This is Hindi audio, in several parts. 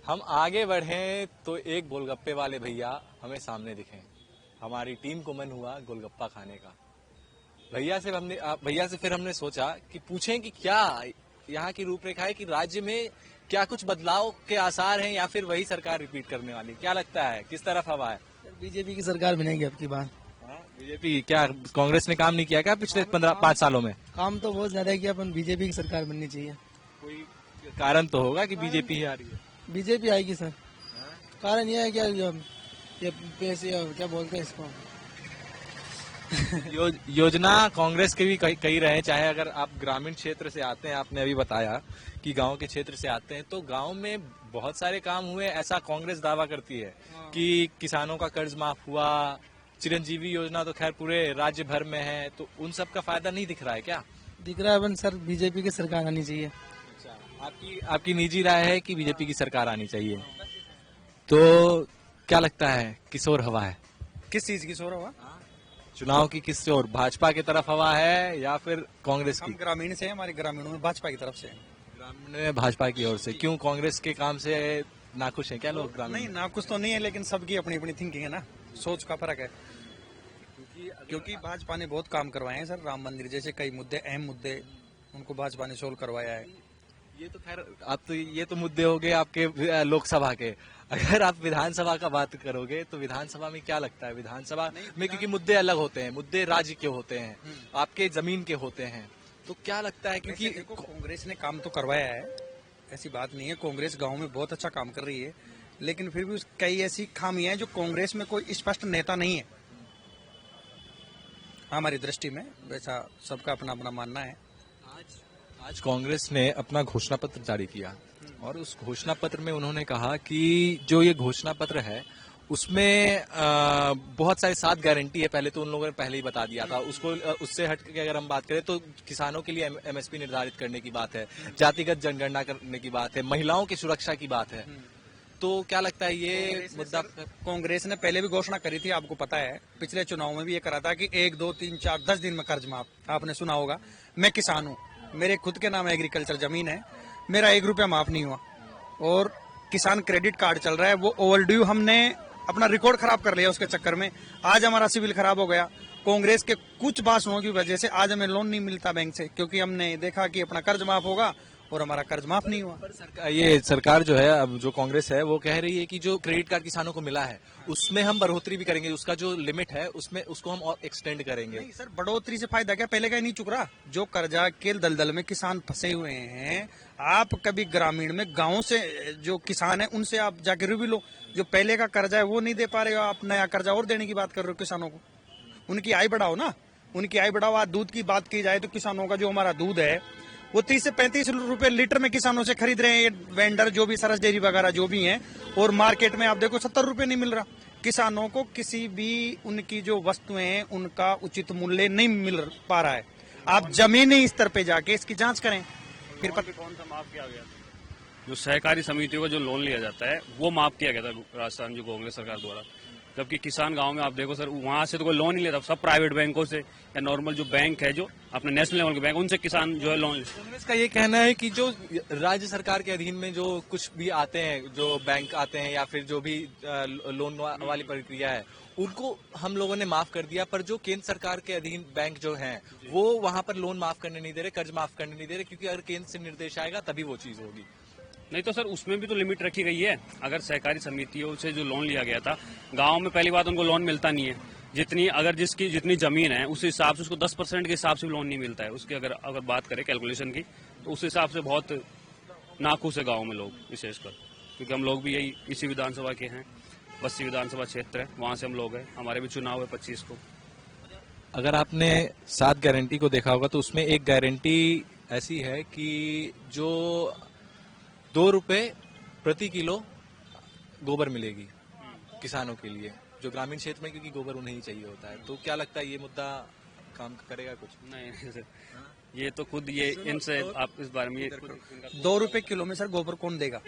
हम आगे बढ़े तो एक गोलगप्पे वाले भैया हमें सामने दिखे। हमारी टीम को मन हुआ गोलगप्पा खाने का। भैया से फिर हमने सोचा कि पूछें कि क्या यहाँ की रूपरेखा है, कि राज्य में क्या कुछ बदलाव के आसार हैं या फिर वही सरकार रिपीट करने वाली। क्या लगता है किस तरफ हवा है? बीजेपी की सरकार बनेगी अब की बार। बीजेपी क्या कांग्रेस ने काम नहीं किया क्या पिछले 15-5 सालों में? काम तो बहुत ज्यादा किया, अपन बीजेपी की सरकार बननी चाहिए। कोई कारण तो होगा कि बीजेपी ही आ रही है। बीजेपी आएगी सर। कारण यह है क्या, ये पैसे क्या बोलते हैं इसको, योजना कांग्रेस के भी कई रहे, चाहे अगर आप ग्रामीण क्षेत्र से आते हैं, आपने अभी बताया कि गांव के क्षेत्र से आते हैं, तो गांव में बहुत सारे काम हुए ऐसा कांग्रेस दावा करती है कि किसानों का कर्ज माफ हुआ, चिरंजीवी योजना तो खैर पूरे राज्य भर में है, तो उन सब का फायदा नहीं दिख रहा है क्या? दिख रहा है अपन सर, बीजेपी की सरकार आनी चाहिए। आपकी निजी राय है कि बीजेपी की सरकार आनी चाहिए। तो क्या लगता है किस ओर हवा है? किस चीज की शोर हुआ? चुनाव की किस ओर, भाजपा की तरफ हवा है या फिर कांग्रेस की? हम ग्रामीण से हैं, हमारे ग्रामीणों में भाजपा की तरफ से है। ग्रामीण में भाजपा की ओर से। क्यों, कांग्रेस के काम से नाखुश हैं क्या लोग ग्रामीण? नहीं, ना कुछ तो नहीं है, लेकिन सबकी अपनी अपनी थिंकिंग है ना, सोच का फर्क है। क्योंकि भाजपा ने बहुत काम करवाए हैं सर, राम मंदिर जैसे कई मुद्दे, अहम मुद्दे, उनको भाजपा ने सोल्व करवाया है। ये तो खैर ये तो मुद्दे हो गए आपके लोकसभा के। अगर आप विधानसभा का बात करोगे तो विधानसभा में क्या लगता है? विधानसभा में क्योंकि मुद्दे अलग होते हैं, मुद्दे राज्य के होते हैं, आपके जमीन के होते हैं, तो क्या लगता है? क्योंकि देखो, कांग्रेस ने काम तो करवाया है, ऐसी बात नहीं है, कांग्रेस गांव में बहुत अच्छा काम कर रही है, लेकिन फिर भी कई ऐसी खामियां हैं जो कांग्रेस में कोई स्पष्ट नेता नहीं है हमारी दृष्टि में, वैसा सबका अपना अपना मानना है। आज कांग्रेस ने अपना घोषणा पत्र जारी किया और उस घोषणा पत्र में उन्होंने कहा कि जो ये घोषणा पत्र है उसमें बहुत सारी 7 गारंटी है। पहले तो उन लोगों ने पहले ही बता दिया था उसको। उससे हट के अगर हम बात करें तो किसानों के लिए एमएसपी निर्धारित करने की बात है, जातिगत जनगणना करने की बात है, महिलाओं की सुरक्षा की बात है। तो क्या लगता है ये मुद्दा? कांग्रेस ने पहले भी घोषणा करी थी, आपको पता है, पिछले चुनाव में भी ये करा था कि 1, 2, 3, 4, 10 दिन में कर्ज माफ। आपने सुना होगा। मैं किसान हूँ, मेरे खुद के नाम एग्रीकल्चर जमीन है, मेरा 1 रुपया माफ नहीं हुआ, और किसान क्रेडिट कार्ड चल रहा है, वो ओवरड्यू। हमने अपना रिकॉर्ड खराब कर लिया उसके चक्कर में, आज हमारा सिविल खराब हो गया। कांग्रेस के कुछ भाषणों की वजह से आज हमें लोन नहीं मिलता बैंक से, क्योंकि हमने देखा कि अपना कर्ज माफ होगा और हमारा कर्ज माफ नहीं हुआ। ये सरकार जो है, अब जो कांग्रेस है, वो कह रही है कि जो क्रेडिट कार्ड किसानों को मिला है उसमें हम बढ़ोतरी भी करेंगे, उसका जो लिमिट है उसमें उसको हम और एक्सटेंड करेंगे। नहीं सर, बढ़ोतरी से फायदा क्या, पहले का ही नहीं चुक रहा। जो कर्जा के दलदल में किसान फंसे हुए हैं, आप कभी ग्रामीण में गाँव से जो किसान है उनसे आप जाके रिव्यू लो, जो पहले का कर्जा है वो नहीं दे पा रहे हो, आप नया कर्जा और देने की बात कर रहे हो किसानों को। उनकी आय बढ़ाओ ना, उनकी आय बढ़ाओ। आज दूध की बात की जाए तो किसानों का जो हमारा दूध है वो 30 से 35 रुपए लीटर में किसानों से खरीद रहे हैं, ये वेंडर जो भी, सरस डेयरी वगैरह जो भी हैं, और मार्केट में आप देखो 70 रुपए नहीं मिल रहा। किसानों को किसी भी उनकी जो वस्तुएं हैं उनका उचित मूल्य नहीं मिल पा रहा है। आप जमीनी स्तर पे जाके इसकी जांच करें, फिर कौन सा माफ किया गया? जो सहकारी समितियों का जो लोन लिया जाता है वो माफ किया गया था राजस्थान जो कांग्रेस सरकार द्वारा, जबकि किसान गांव में आप देखो सर, वहां से तो कोई लोन नहीं लेता, सब प्राइवेट बैंकों से या नॉर्मल जो बैंक है, जो अपने नेशनल लेवल के बैंक, उनसे किसान जो है लोन। कांग्रेस का ये कहना है कि जो राज्य सरकार के अधीन में जो कुछ भी आते हैं, जो बैंक आते हैं या फिर जो भी लोन वाली प्रक्रिया है, उनको हम लोगों ने माफ कर दिया, पर जो केंद्र सरकार के अधीन बैंक जो हैं वो वहां पर लोन माफ करने नहीं दे रहे, कर्ज माफ करने नहीं दे रहे, क्योंकि अगर केंद्र से निर्देश आएगा तभी वो चीज होगी। नहीं तो सर, उसमें भी तो लिमिट रखी गई है। अगर सहकारी समितियों से जो लोन लिया गया था, गांव में पहली बात उनको लोन मिलता नहीं है, जितनी अगर जिसकी जितनी जमीन है उस हिसाब से उसको 10% के हिसाब से भी लोन नहीं मिलता है। उसकी अगर बात करें कैलकुलेशन की, तो उस हिसाब से बहुत नाखुश है गाँव में लोग, विशेषकर क्योंकि हम लोग भी यही इसी विधानसभा के हैं, बस्ती विधानसभा क्षेत्र है, वहाँ से हम लोग हैं, हमारे भी चुनाव है 25 को। अगर आपने 7 गारंटी को देखा होगा तो उसमें एक गारंटी ऐसी है कि जो 2 रुपए प्रति किलो गोबर मिलेगी किसानों के लिए, जो ग्रामीण क्षेत्र में, क्योंकि गोबर उन्हें ही चाहिए होता है। तो क्या लगता है ये मुद्दा काम करेगा कुछ? नहीं सर, ये तो खुद ये इनसे आप इस बारे में 2 रुपए किलो में सर गोबर कौन देगा?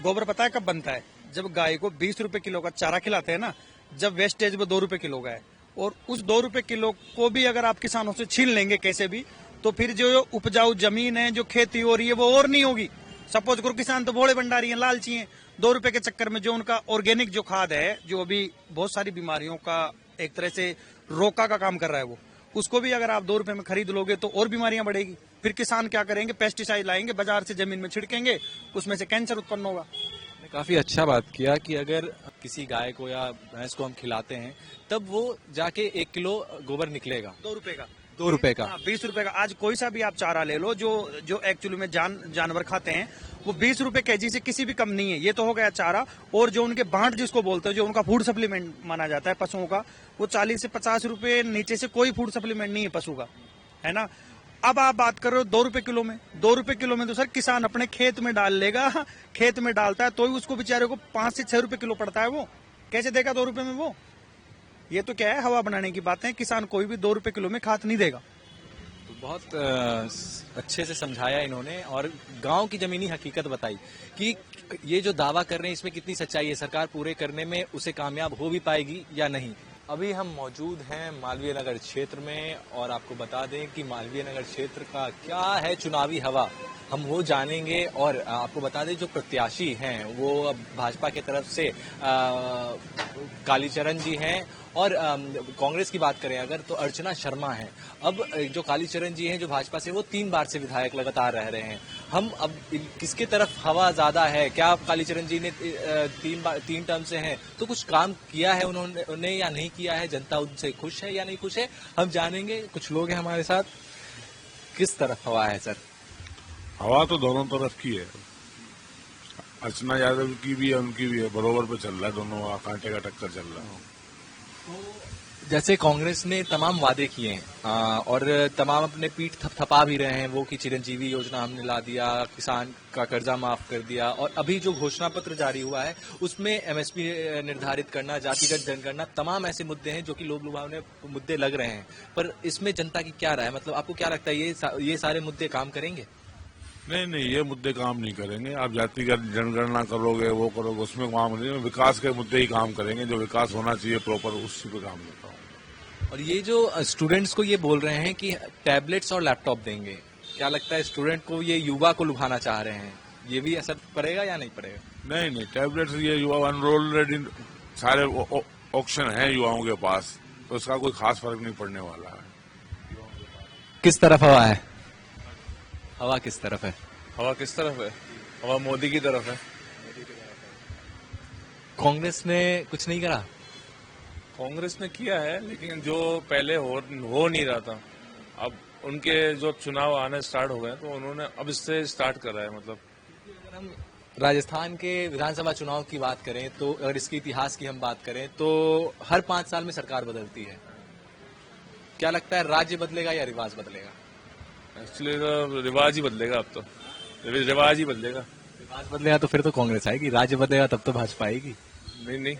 गोबर पता है कब बनता है? जब गाय को 20 रुपए किलो का चारा खिलाते हैं ना, जब वेस्टेज वो 2 रुपए किलो का है, और उस 2 रुपए किलो को भी अगर आप किसानों से छीन लेंगे कैसे भी, तो फिर जो उपजाऊ जमीन है, जो खेती हो रही है, वो और नहीं होगी। सपोज करो किसान तो भोले भंडारी हैं, लालची हैं, 2 रुपए के चक्कर में जो उनका ऑर्गेनिक जो खाद है, जो अभी बहुत सारी बीमारियों का एक तरह से रोका का काम कर रहा है, वो उसको भी अगर आप 2 रुपए में खरीद लोगे तो और बीमारियां बढ़ेगी। फिर किसान क्या करेंगे, पेस्टिसाइड लाएंगे बाजार से, जमीन में छिड़केंगे, उसमें से कैंसर उत्पन्न होगा। आपने काफी अच्छा बात किया कि अगर किसी गाय को या भैंस को हम खिलाते हैं तब वो जाके 1 किलो गोबर निकलेगा 2 रुपए का, 2 रुपए का। 20 रुपए का। आज कोई सा भी आप चारा ले लो, जो एक्चुअली में जानवर खाते हैं, वो 20 रुपए केजी से किसी भी कम नहीं है। ये तो हो गया चारा, और जो उनके बांट जिसको बोलते हैं, जो उनका फूड सप्लीमेंट माना जाता है पशुओं का, वो 40 से 50 रुपए, नीचे से कोई फूड सप्लीमेंट नहीं है पशु का, है ना। अब आप बात कर रहे हो 2 रुपए किलो में, 2 रुपए किलो में तो सर किसान अपने खेत में डाल लेगा, खेत में डालता है तो ही उसको बेचारे को 5 से 6 रुपए किलो पड़ता है, वो कैसे देगा 2 रुपए में वो। ये तो क्या है, हवा बनाने की बातें। किसान कोई भी 2 रुपए किलो में खाद नहीं देगा। तो बहुत अच्छे से समझाया इन्होंने और गांव की जमीनी हकीकत बताई कि ये जो दावा कर रहे हैं इसमें कितनी सच्चाई है, सरकार पूरे करने में उसे कामयाब हो भी पाएगी या नहीं। अभी हम मौजूद हैं मालवीय नगर क्षेत्र में और आपको बता दें कि मालवीय नगर क्षेत्र का क्या है चुनावी हवा, हम वो जानेंगे। और आपको बता दें जो प्रत्याशी हैं वो भाजपा की तरफ से कालीचरण जी हैं और कांग्रेस की बात करें अगर तो अर्चना शर्मा है। अब जो कालीचरण जी हैं जो भाजपा से, वो 3 बार से विधायक लगातार रह रहे हैं। हम अब किसके तरफ हवा ज्यादा है, क्या कालीचरण जी ने 3 टर्म से हैं तो कुछ काम किया है उन्होंने या नहीं किया है, जनता उनसे खुश है या नहीं खुश है, हम जानेंगे। कुछ लोग हैं हमारे साथ। किस तरफ हवा है सर? हवा तो दोनों तरफ की है, अर्चना यादव की भी है, उनकी भी है, बरोबर पे चल रहा है, दोनों कांटे का टक्कर चल रहा है। जैसे कांग्रेस ने तमाम वादे किए हैं और तमाम अपने पीठ थपथपा भी रहे हैं, वो कि चिरंजीवी योजना हमने ला दिया, किसान का कर्जा माफ कर दिया, और अभी जो घोषणा पत्र जारी हुआ है उसमें एमएसपी निर्धारित करना, जातिगत जनगणना, तमाम ऐसे मुद्दे हैं जो कि लोक लुभावने मुद्दे लग रहे हैं। पर इसमें जनता की क्या राय, मतलब आपको क्या लगता है ये सारे मुद्दे काम करेंगे? नहीं, ये मुद्दे काम नहीं करेंगे। आप जातिगत जनगणना करोगे, वो करोगे, उसमें काम नहीं, विकास के मुद्दे ही काम करेंगे। जो विकास होना चाहिए प्रॉपर, उसी पे काम करता हूँ। और ये जो स्टूडेंट्स को ये बोल रहे हैं कि टैबलेट्स और लैपटॉप देंगे, क्या लगता है स्टूडेंट को, ये युवा को लुभाना चाह रहे हैं, ये भी असर पड़ेगा या नहीं पड़ेगा? नहीं, टैबलेट्स ये युवा ऑलरेडी सारे ऑप्शन है युवाओं के पास, तो उसका कोई खास फर्क नहीं पड़ने वाला है। किस तरफ हवा है? हवा किस तरफ है? हवा किस तरफ है? हवा मोदी की तरफ है। कांग्रेस ने कुछ नहीं करा? कांग्रेस ने किया है, लेकिन जो पहले हो नहीं रहा था, अब उनके जो चुनाव आने स्टार्ट हो गए तो उन्होंने अब इससे स्टार्ट करा है। मतलब अगर हम राजस्थान के विधानसभा चुनाव की बात करें तो, अगर इसके इतिहास की हम बात करें तो हर 5 साल में सरकार बदलती है। क्या लगता है राज्य बदलेगा या रिवाज बदलेगा? एक्चुअली तो रिवाज ही बदलेगा, अब तो रिवाज ही बदलेगा। रिवाज बदलेगा तो फिर तो कांग्रेस आएगी, राज्य बदलेगा तब तो भाजपा आएगी। नहीं,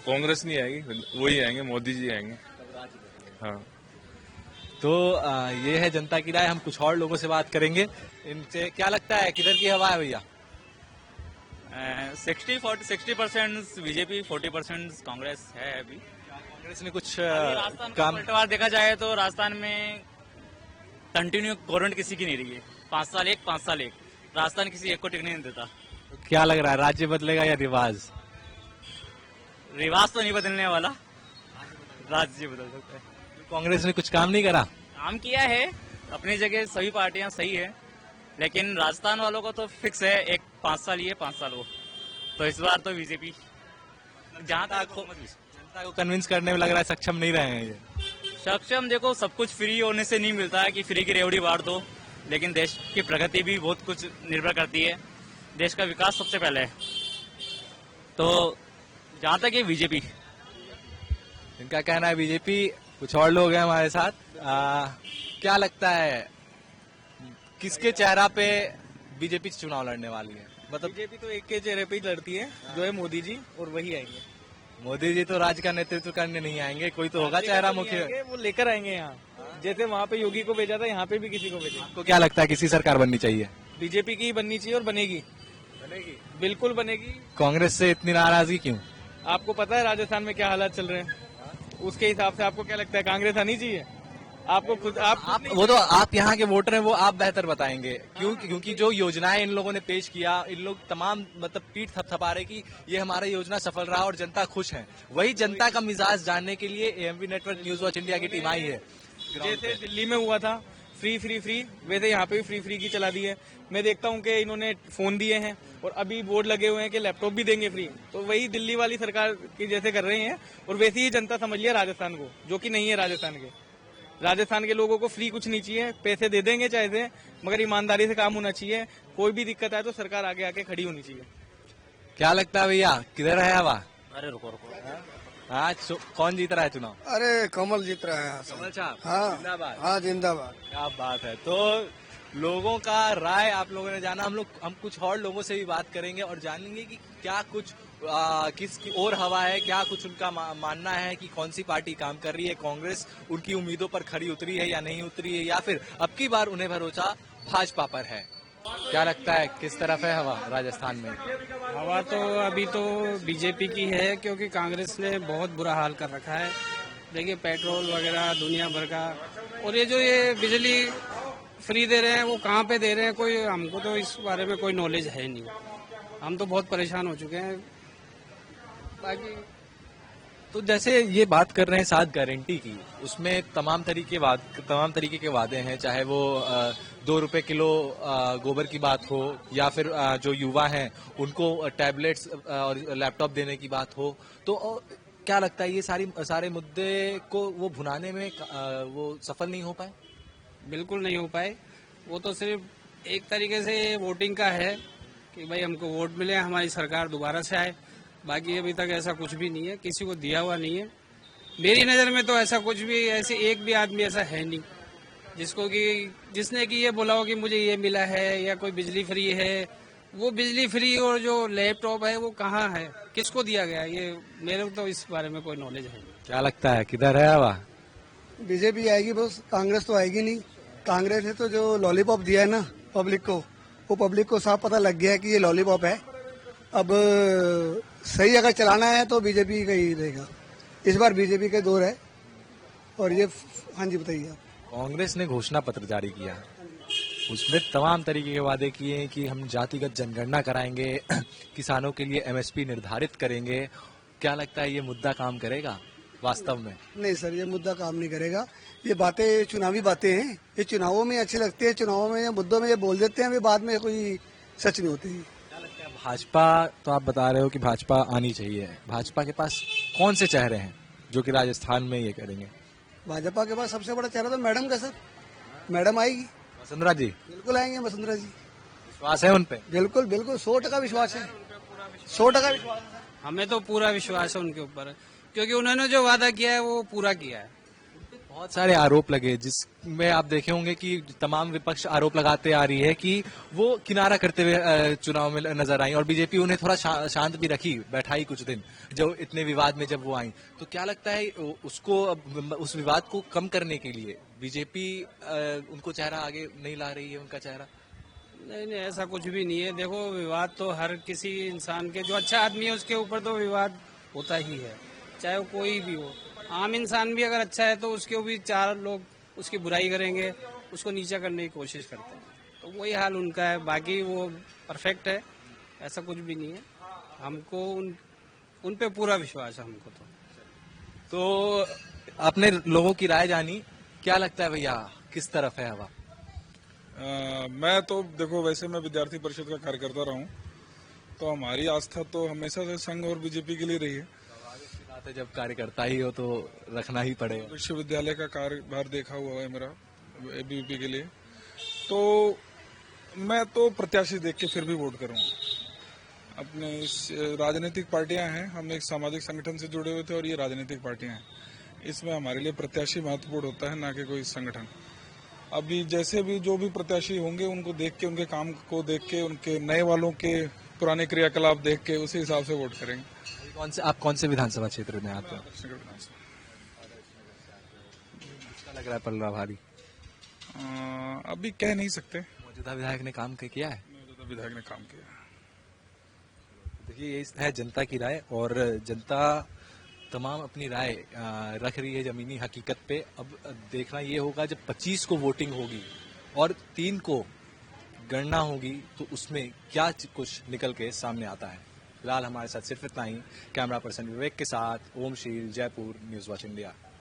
कांग्रेस नहीं आएगी, वही आएंगे, मोदी जी आएंगे। हाँ, तो ये है जनता की राय। हम कुछ और लोगों से बात करेंगे, इनसे क्या लगता है किधर की हवा है भैया? 60% बीजेपी, 40% कांग्रेस है। अभी कांग्रेस ने कुछ राजस्थान का काम, पलटवार देखा जाए तो राजस्थान में कंटिन्यू गवर्नमेंट किसी की नहीं रही है। 5 साल एक, 5 साल एक, राजस्थान किसी एक को टिकने नहीं देता। क्या लग रहा है राज्य बदलेगा या रिवाज? रिवाज तो नहीं बदलने वाला, राज्य बदल सकता है। कांग्रेस ने कुछ काम नहीं करा? काम किया है अपनी जगह, सभी पार्टियां सही है, लेकिन राजस्थान वालों को तो फिक्स है, एक 5 साल ये, 5 साल वो। तो इस बार तो बीजेपी जहां तक जनता को कन्विंस करने में लग रहा है सक्षम नहीं रहे हैं ये। सक्षम, देखो सब कुछ फ्री होने से नहीं मिलता है कि फ्री की रेवड़ी बांट दो, लेकिन देश की प्रगति भी बहुत कुछ निर्भर करती है। देश का विकास सबसे पहले है। तो जहां तक ये बीजेपी, इनका कहना है बीजेपी। कुछ और लोग हैं हमारे साथ। क्या लगता है किसके चेहरा पे बीजेपी चुनाव लड़ने वाली है? मतलब बीजेपी तो एक के चेहरे पे ही लड़ती है, जो है मोदी जी, और वही आएंगे। मोदी जी तो राज्य का नेतृत्व करने नहीं आएंगे, कोई तो होगा चेहरा मुख्य। वो लेकर आएंगे यहाँ, जैसे वहाँ पे योगी को भेजा था, यहाँ पे भी किसी को भेजा। आपको क्या लगता है किसी सरकार बननी चाहिए? बीजेपी की ही बननी चाहिए, और बनेगी, बिल्कुल बनेगी। कांग्रेस से इतनी नाराजगी क्यों? आपको पता है राजस्थान में क्या हालात चल रहे हैं, उसके हिसाब से आपको क्या लगता है कांग्रेस आनी चाहिए? आपको खुद आप वो तो आप यहाँ के वोटर हैं, वो आप बेहतर बताएंगे। क्योंकि जो योजनाएं इन लोगों ने पेश किया, इन लोग तमाम मतलब पीठ थपथपा रहे कि ये हमारा योजना सफल रहा और जनता खुश है। वही जनता का मिजाज जानने के लिए AMP network news watch India की टीम आई है। जैसे दिल्ली में हुआ था फ्री फ्री फ्री, वैसे यहाँ पे भी फ्री फ्री की चला दी है। मैं देखता हूँ कि इन्होंने फोन दिए हैं और अभी बोर्ड लगे हुए हैं कि लैपटॉप भी देंगे फ्री। तो वही दिल्ली वाली सरकार की जैसे कर रहे हैं, और वैसे ही जनता समझ लिया राजस्थान को, जो कि नहीं है राजस्थान के। राजस्थान के लोगों को फ्री कुछ नहीं चाहिए, पैसे दे देंगे चाहे से, मगर ईमानदारी से काम होना चाहिए। कोई भी दिक्कत आए तो सरकार आगे आके खड़ी होनी चाहिए। क्या लगता है भैया, किधर है हवा? अरे रुको रुको, आज कौन जीत रहा है चुनाव? अरे कमल जीत रहा है यहाँ से। कमल साहब, हाँ जिंदाबाद। हाँ जिंदाबाद। क्या बात है। तो लोगों का राय आप लोगों ने जाना, हम कुछ और लोगों से भी बात करेंगे और जानेंगे कि क्या कुछ किसकी और हवा है, क्या कुछ उनका मानना है कि कौन सी पार्टी काम कर रही है। कांग्रेस उनकी उम्मीदों पर खरी उतरी है या नहीं उतरी है, या फिर अब की बार उन्हें भरोसा भाजपा पर है। क्या लगता है किस तरफ है हवा राजस्थान में? हवा तो अभी तो बीजेपी की है, क्योंकि कांग्रेस ने बहुत बुरा हाल कर रखा है। देखिए पेट्रोल वगैरह दुनिया भर का, और ये बिजली फ्री दे रहे हैं, वो कहाँ पे दे रहे हैं, कोई हमको तो इस बारे में कोई नॉलेज है नहीं। हम तो बहुत परेशान हो चुके हैं। बाकी तो जैसे ये बात कर रहे हैं 7 गारंटी की, उसमें तमाम तरीके के वादे हैं, चाहे वो 2 रुपए किलो गोबर की बात हो, या फिर जो युवा हैं उनको टैबलेट्स और लैपटॉप देने की बात हो। तो क्या लगता है ये सारे मुद्दे को वो भुनाने में वो सफल नहीं हो पाए? बिल्कुल नहीं हो पाए। वो तो सिर्फ एक तरीके से वोटिंग का है कि भाई हमको वोट मिले, हमारी सरकार दोबारा से आए। बाकी अभी तक ऐसा कुछ भी नहीं है, किसी को दिया हुआ नहीं है। मेरी नज़र में तो ऐसा कुछ भी, ऐसे एक भी आदमी ऐसा है नहीं जिसने कि ये बोला हो कि मुझे ये मिला है या कोई बिजली फ्री है। वो बिजली फ्री और जो लैपटॉप है वो कहाँ है, किसको दिया गया, ये मेरे को तो इस बारे में कोई नॉलेज है नहीं। क्या लगता है किधर है हवा? बीजेपी आएगी बस, कांग्रेस तो आएगी नहीं। कांग्रेस ने तो जो लॉलीपॉप दिया है ना पब्लिक को, वो पब्लिक को साफ पता लग गया है कि ये लॉलीपॉप है। अब सही अगर चलाना है तो बीजेपी का ही रहेगा। इस बार बीजेपी के दौर है। और ये हाँ जी बताइए आप। कांग्रेस ने घोषणा पत्र जारी किया, उसमें तमाम तरीके के वादे किए हैं कि हम जातिगत जनगणना कराएंगे, किसानों के लिए एमएसपी निर्धारित करेंगे। क्या लगता है ये मुद्दा काम करेगा वास्तव में? नहीं सर, ये मुद्दा काम नहीं करेगा। ये बातें चुनावी बातें हैं, ये चुनावों में अच्छी लगती है, चुनावों में या मुद्दों में ये बोल देते हैं, वे बाद में कोई सच नहीं होती। भाजपा, तो आप बता रहे हो कि भाजपा आनी चाहिए। भाजपा के पास कौन से चेहरे हैं जो कि राजस्थान में ये करेंगे? भाजपा के पास सबसे बड़ा चेहरा तो मैडम का सर। मैडम आएगी, वसुंधरा जी। बिल्कुल आएंगे वसुंधरा जी। विश्वास है उन पे? बिल्कुल बिल्कुल 100% विश्वास है, 100% विश्वास है। हमें तो पूरा विश्वास है उनके ऊपर, क्योंकि उन्होंने जो वादा किया है वो पूरा किया है। बहुत सारे आरोप लगे, जिसमें आप देखे होंगे कि तमाम विपक्ष आरोप लगाते आ रही है कि वो किनारा करते हुए चुनाव में नजर आई, और बीजेपी उन्हें थोड़ा शांत भी रखी, बैठाई कुछ दिन जो इतने विवाद में जब वो आई। तो क्या लगता है उसको, उस विवाद को कम करने के लिए बीजेपी उनको चेहरा आगे नहीं ला रही है, उनका चेहरा? नहीं नहीं, ऐसा कुछ भी नहीं है। देखो विवाद तो हर किसी इंसान के, जो अच्छा आदमी है उसके ऊपर तो विवाद होता ही है, चाहे वो कोई भी हो। आम इंसान भी अगर अच्छा है तो उसके भी 4 लोग उसकी बुराई करेंगे, उसको नीचा करने की कोशिश करते हैं। तो वही हाल उनका है। बाकी वो परफेक्ट है, ऐसा कुछ भी नहीं है। हमको उन पे पूरा विश्वास है हमको। तो आपने लोगों की राय जानी, क्या लगता है भैया किस तरफ है हवा? मैं तो देखो, वैसे मैं विद्यार्थी परिषद का कार्यकर्ता रहा हूँ, तो हमारी आस्था तो हमेशा से संघ और बीजेपी के लिए रही है। जब कार्यकर्ता ही हो तो रखना ही पड़ेगा। विश्वविद्यालय का कार्यभार देखा हुआ है मेरा एबीवीपी के लिए, तो मैं तो प्रत्याशी देख के फिर भी वोट करूंगा। अपने राजनीतिक पार्टियां हैं, हम एक सामाजिक संगठन से जुड़े हुए थे और ये राजनीतिक पार्टियां हैं, इसमें हमारे लिए प्रत्याशी महत्वपूर्ण होता है, ना कि कोई संगठन। अभी जैसे भी जो भी प्रत्याशी होंगे उनको देख के, उनके काम को देख के, उनके नए वालों के पुराने क्रियाकलाप देख के उसी हिसाब से वोट करेंगे। आप कौन से विधानसभा क्षेत्र में आते हैं? लग रहा है पल्ला भारी? अभी कह नहीं सकते। मौजूदा विधायक ने काम किया है? मौजूदा विधायक ने काम किया। देखिए, ये है जनता की राय, और जनता तमाम अपनी राय रख रही है जमीनी हकीकत पे। अब देखना ये होगा जब 25 को वोटिंग होगी और 3 को गणना होगी तो उसमें क्या कुछ निकल के सामने आता है। फिलहाल हमारे साथ सिर्फ इतना ही। कैमरा पर्सन विवेक के साथ ओम शील, जयपुर, न्यूज़ वॉच इंडिया।